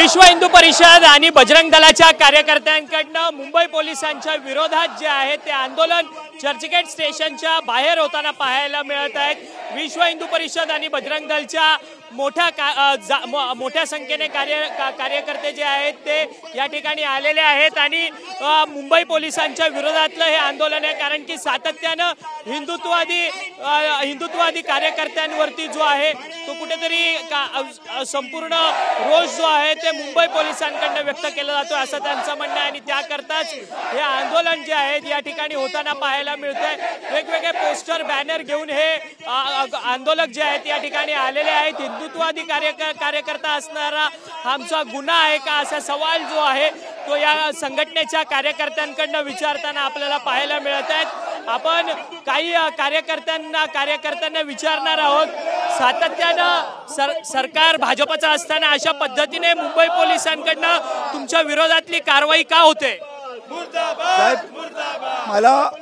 विश्व हिंदू परिषद आणि बजरंग दलाच्या कार्यकर्त्यांकडनं मुंबई पोलिसांच्या विरोधात जे आहे ते आंदोलन चर्चगेट स्टेशनच्या बाहेर होताना पाहायला मिळत आहेत। विश्व हिंदू परिषद आणि बजरंग दलच्या मोठ्या संख्येने कार्यकर्ते जे आहेत ते या ठिकाणी आलेले आहेत आणि मुंबई पोलिसांच्या विरोधातलं हे आंदोलन आहे। कारण की सातत्यानं हिंदुत्ववादी कार्यकर्त्यांवरती जो आहे तो कुठेतरी संपूर्ण रोष जो आहे ते मुंबई पोलिसांकडून व्यक्त केला जातो असं त्यांचं म्हणणं आहे आणि त्याकरताच हे आंदोलन जे आहे या ठिकाणी होताना पाहायला मिळतंय। वेगवेगळे पोस्टर बॅनर घेऊन हे आंदोलक जे आहेत या ठिकाणी आलेले आहेत। हिंदुत्ववादी कार्यकर्ता असणारा आमचा गुन्हा आहे का असा सवाल जो आहे तो या संघटनेच्या कार्यकर्त्यांकडून विचारताना आपल्याला पाहायला मिळत आहेत। आपण काही कार्यकर्त्यांना विचारणार आहोत। सातत्यानं सरकार भाजपचं असताना अशा पद्धतीने मुंबई पोलिसांकडनं तुमच्या विरोधातली कारवाई का होते?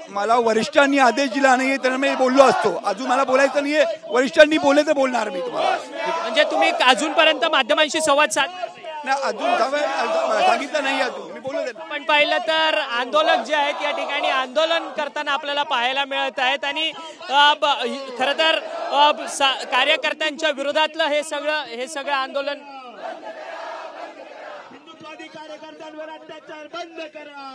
मला वरिष्ठांनी आदेश दिला नाही तर मी बोललो असतो। अजून मला बोलायचं नाहीये, वरिष्ठांनी बोलले तर बोलणार मी तुम्हाला। म्हणजे तुम्ही अजूनपर्यंत माध्यमांशी संवाद अजून सांगितलं नाही अजून मी बोललो। पण पाहिलं तर आंदोलक जे आहेत या ठिकाणी आंदोलन करताना आपल्याला पाहायला मिळत आहेत आणि खरं तर कार्यकर्त्यांच्या विरोधातलं हे सगळं आंदोलन हिंदुत्ववादी कार्यकर्त्यांवर अत्याचार बंद करा।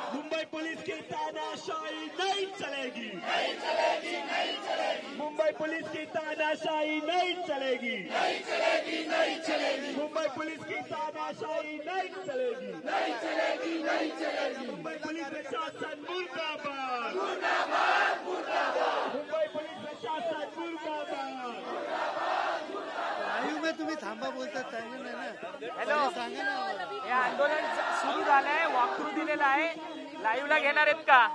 मुंबई पुलिस की तानाशाही नहीं चलेगी, नहीं चलेगी, नहीं चलेगी। मुंबई पुलिस की तानाशाही नहीं चलेगी, नहीं चलेगी, नहीं चलेगी। मुंबई पुलिस की तानाशाही नहीं चलेगी, नहीं चलेगी, नहीं चलेगी। मुंबई पुलिस प्रशासन मुर्दाबाद, मुर्दाबाद, मुर्दाबाद। मुंबई पुलिस प्रशासन मुर्दाबाद, मुर्दाबाद, मुर्दाबाद। लाईव्ह में तुम्ही थांबा बोलतात चांगलं नाही ना। हॅलो, सांगा ना। हे आंदोलन सुरू झालंय, वॉकथ्रू दिलेला आहे, लाईव्ह ला घेणार आहेत का?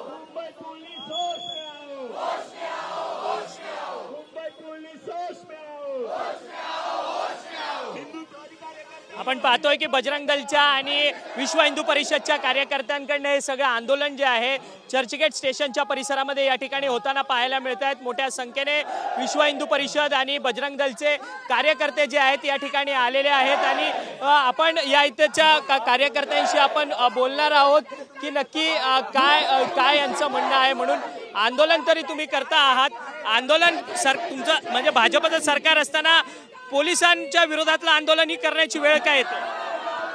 मुंबई पुलिस होश में आओ, होश में आओ, होश में आओ। मुंबई पुलिस होश में आओ, होश में आओ, होश में आओ। हिंदुत्ववादी कार्यकर्ते आपण पाहतोय की बजरंग दलच्या आणि विश्व हिंदू परिषदच्या कार्यकर्त्यांकडनं हे सगळं आंदोलन जे आहे चर्चगेट स्टेशनच्या परिसरामध्ये या ठिकाणी होताना पाहायला मिळत आहेत। मोठ्या संख्येने विश्व हिंदू परिषद आणि बजरंग दलचे कार्यकर्ते जे आहेत या ठिकाणी आलेले आहेत आणि आपण या इथच्या कार्यकर्त्यांशी आपण बोलणार आहोत की नक्की काय यांचं म्हणणं आहे। म्हणून आंदोलन तरी तुम्ही करता आहात, आंदोलन तुमचं म्हणजे भाजपचं सरकार असताना पोलिसांच्या विरोधातलं आंदोलन ही करण्याची वेळ काय येते?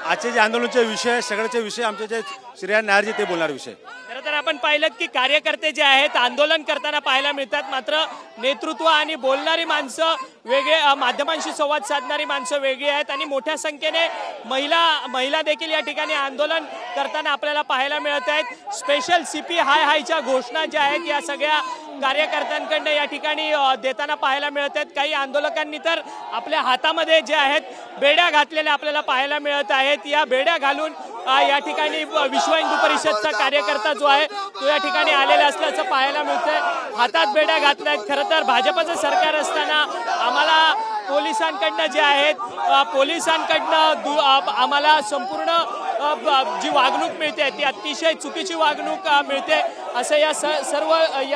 आजचे जे आंदोलनाचे विषय सगळ्याचे विषय आमचे जे श्रेया नायरजी ते बोलणार विषय। खरं तर आपण पाहिलं की कार्यकर्ते जे आहेत आंदोलन करताना पाहायला मिळतात, मात्र नेतृत्व आणि बोलणारी माणसं वेगळे, माध्यमांशी संवाद साधणारी माणसं वेगळी आहेत आणि मोठ्या संख्येने महिला देखील या ठिकाणी आंदोलन करताना आपल्याला पाहायला मिळत आहेत। स्पेशल CP हाय हायच्या घोषणा ज्या आहेत या सगळ्या कार्यकर्त्यांकडनं या ठिकाणी देताना पाहायला मिळत आहेत। काही आंदोलकांनी तर आपल्या हातामध्ये जे आहेत बेड्या घातलेल्या आपल्याला पाहायला मिळत आहेत। या बेड्या घालून या ठिकाणी विश्व हिंदू परिषदचा कार्यकर्ता जो आहे तो या ठिकाणी आलेला असल्याचं पाहायला मिळतंय। हातात बेड्या घातल्यात। खरं तर भाजपचं सरकार असताना आम्हाला पोलिसांकडनं जे आहेत आम्हाला संपूर्ण जी वागणूक मिळते ती अतिशय चुकीची वागणूक मिळते असं या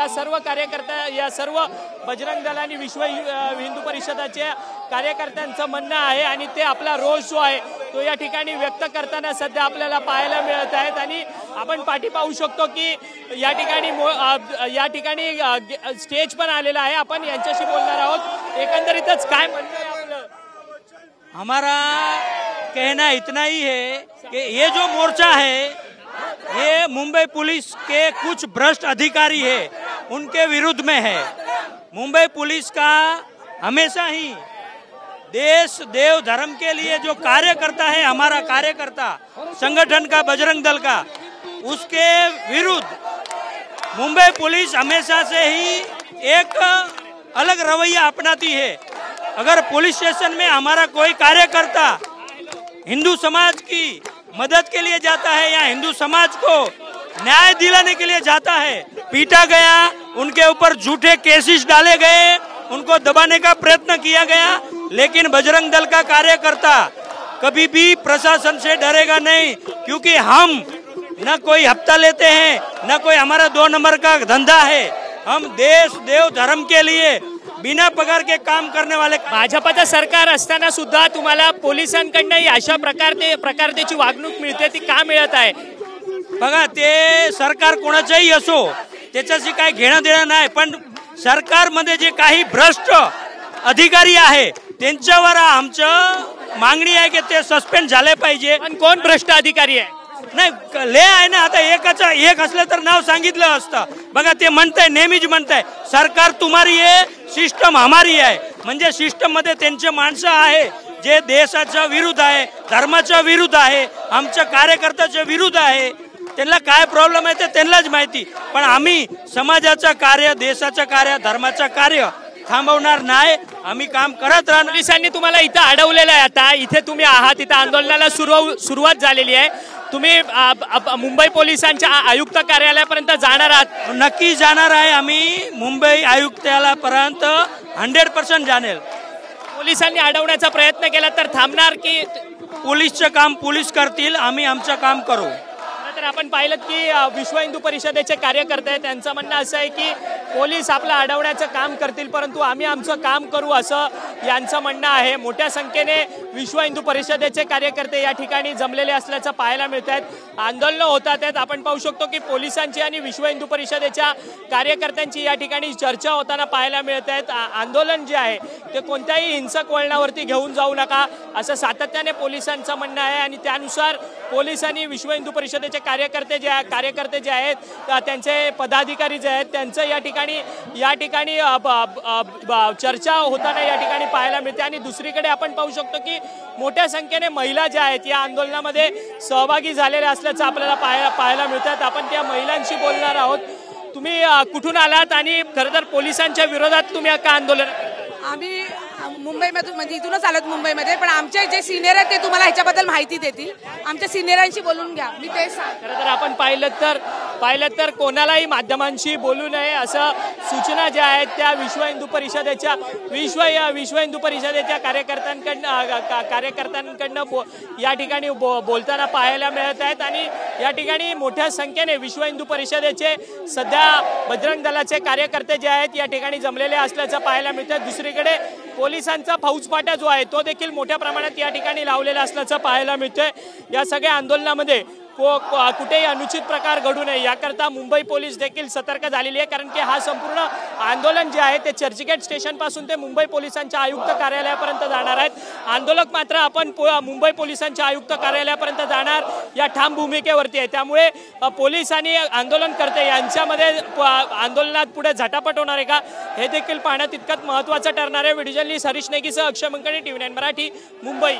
सर्व कार्यकर्त्या, या सर्व बजरंग दल आणि विश्व हिंदू परिषदाच्या कार्यकर्त्यांचं म्हणणं आहे आणि ते आपला रोष जो आहे तो या ठिकाणी व्यक्त करताना सध्या आपल्याला पाहायला मिळत आहेत। आणि आपण पाठी पाहू शकतो की या ठिकाणी स्टेज पण आलेला आहे। आपण यांच्याशी बोलणार आहोत। एकंदरीतच काय म्हणणं आहे आपलं? हमारा कहना इतना ही है कि ये जो मोर्चा है ये मुंबई पुलिस के कुछ भ्रष्ट अधिकारी है उनके विरुद्ध में है। मुंबई पुलिस का हमेशा ही देश देव धर्म के लिए जो कार्य करता है, हमारा कार्यकर्ता संगठन का बजरंग दल का, उसके विरुद्ध मुंबई पुलिस हमेशा से ही एक अलग रवैया अपनाती है। अगर पुलिस स्टेशन में हमारा कोई कार्यकर्ता हिंदू समाज की मदद के लिए जाता है या हिंदू समाज को न्याय दिलाने के लिए जाता है, पीटा गया, उनके ऊपर झूठे केसेस डाले गए, उनको दबाने का प्रयत्न किया गया, लेकिन बजरंग दल का कार्यकर्ता कभी भी प्रशासन से डरेगा नहीं, क्योंकि हम न कोई हफ्ता लेते हैं, न कोई हमारा 2 नंबर का धंधा है। हम देश देव धर्म के लिए बिना पगार के काम करने वाले। भाजपाचं सरकार असताना सुद्धा तुम्हाला पोलिसांकडनं अशा प्रकारची वागणूक मिळते, ती का मिळत आहे? बघा, ते सरकार कोणाचंही असो त्याच्याशी काही घेणं देणं नाही, पण सरकारमध्ये जे काही भ्रष्ट अधिकारी आहे त्यांच्यावर आमचं मागणी आहे की ते सस्पेंड झाले पाहिजे। पण कोण भ्रष्ट अधिकारी आहे? नाही, ले आहे ना, आता एक असलं तर नाव सांगितलं असतं। बघा, ते म्हणताय, नेहमीच म्हणताय सरकार तुम्हारी आहे, सिस्टम हमारी आहे। म्हणजे सिस्टम मध्ये त्यांचे माणसं आहे जे देशाच्या विरुद्ध आहे, धर्माच्या विरुद्ध आहे, आमच्या कार्यकर्त्याच्या विरुद्ध आहे। त्यांना काय प्रॉब्लेम आहे ते त्यांनाच माहिती, पण आम्ही समाजाचं कार्य, देशाचं कार्य, धर्माचं कार्य थांबवणार नाही, आम्ही काम करत राहणार। पोलिसांनी तुम्हाला इथं अडवलेलं आहे, आता इथे तुम्ही आहात, इथं आंदोलनाला सुरुवात झालेली आहे, तुम्ही मुंबई पोलिसांच्या आयुक्त कार्यालयापर्यंत जाणार आहात? नक्की जाणार आहे, आम्ही मुंबई आयुक्तालयापर्यंत 100% जाणार। पोलिसांनी अडवण्याचा प्रयत्न केला तर थांबणार की? पोलीसचं काम पोलीस करतील, आम्ही आमचं काम करू। तर आपण पाहिलं की विश्व हिंदू परिषदेचे कार्यकर्ते आहेत, त्यांचं म्हणणं असं आहे की पोलीस आपलं अडवण्याचं काम करतील परंतु आम्ही आमचं काम करू, असं यांचं म्हणणं आहे। मोठ्या संख्येने विश्व हिंदू परिषदेचे कार्यकर्ते या ठिकाणी जमलेले असल्याचं पाहायला मिळत आहेत, आंदोलनं होतात आहेत। आपण पाहू शकतो की पोलिसांची आणि विश्व हिंदू परिषदेच्या कार्यकर्त्यांची या ठिकाणी चर्चा होताना पाहायला मिळत आहेत। आंदोलन जे आहे ते कोणत्याही हिंसक वळणावरती घेऊन जाऊ नका, असं सातत्याने पोलिसांचं म्हणणं आहे आणि त्यानुसार पोलिसांनी विश्व हिंदू परिषदेचे कार्यकर्ते जे आहेत, त्यांचे पदाधिकारी जे आहेत, त्यांचं या ठिकाणी चर्चा होताना या ठिकाणी पाहायला मिळते। आणि दुसरीकडे आपण पाहू शकतो की मोठ्या संख्येने महिला ज्या आहेत या आंदोलनामध्ये सहभागी झालेल्या असल्याचं आपल्याला पाहायला मिळतात। आपण त्या महिलांशी बोलणार आहोत। तुम्ही कुठून आलात आणि खरं तर पोलिसांच्या विरोधात तुम्ही का आंदोलन? आम्ही मुंबईमधून, म्हणजे इथूनच आलोत मुंबईमध्ये, पण आमचे जे सिनियर आहेत ते तुम्हाला ह्याच्याबद्दल माहिती देतील, आमच्या सिनियरांशी बोलून घ्या, मी तेच सांग। खरं तर आपण पाहिलं तर कोणालाही माध्यमांशी बोलू नये असं सूचना ज्या आहेत त्या विश्व हिंदू परिषदेच्या कार्यकर्त्यांकडनं या ठिकाणी बोलताना पाहायला मिळत आहेत। आणि या ठिकाणी मोठ्या संख्येने विश्व हिंदू परिषदेचे सध्या बजरंग दलाचे कार्यकर्ते जे आहेत या ठिकाणी जमलेले असल्याचं पाहायला मिळतं। दुसरीकडे पोलिसांचा फौजफाटा जो आहे तो देखील मोठ्या प्रमाणात या ठिकाणी लावलेला असल्याचं पाहायला मिळतंय। या सगळ्या आंदोलनामध्ये कुठेही अनुचित प्रकार घडू नये याकरता मुंबई पोलीस देखील सतर्क झालेली आहे, कारण की हा संपूर्ण आंदोलन जे आहे ते चर्चगेट स्टेशन पासून ते मुंबई पोलिसांच्या आयुक्त कार्यालयापर्यंत जाणार आहेत। आंदोलक मात्र आपण मुंबई पोलिसांच्या आयुक्त कार्यालयापर्यंत जाणार या ठाम भूमिकेवरती आहे, त्यामुळे पोलीस आणि आंदोलनकर्ते यांच्यामध्ये आंदोलनात पुढे झटापट होणार आहे का हे देखील पाहणं तितकंच महत्त्वाचं ठरणार आहे। व्हिडिओ जर्नलिस्ट हरीश नेगीसह अक्षय मंकणे, TV9 मराठी, मुंबई।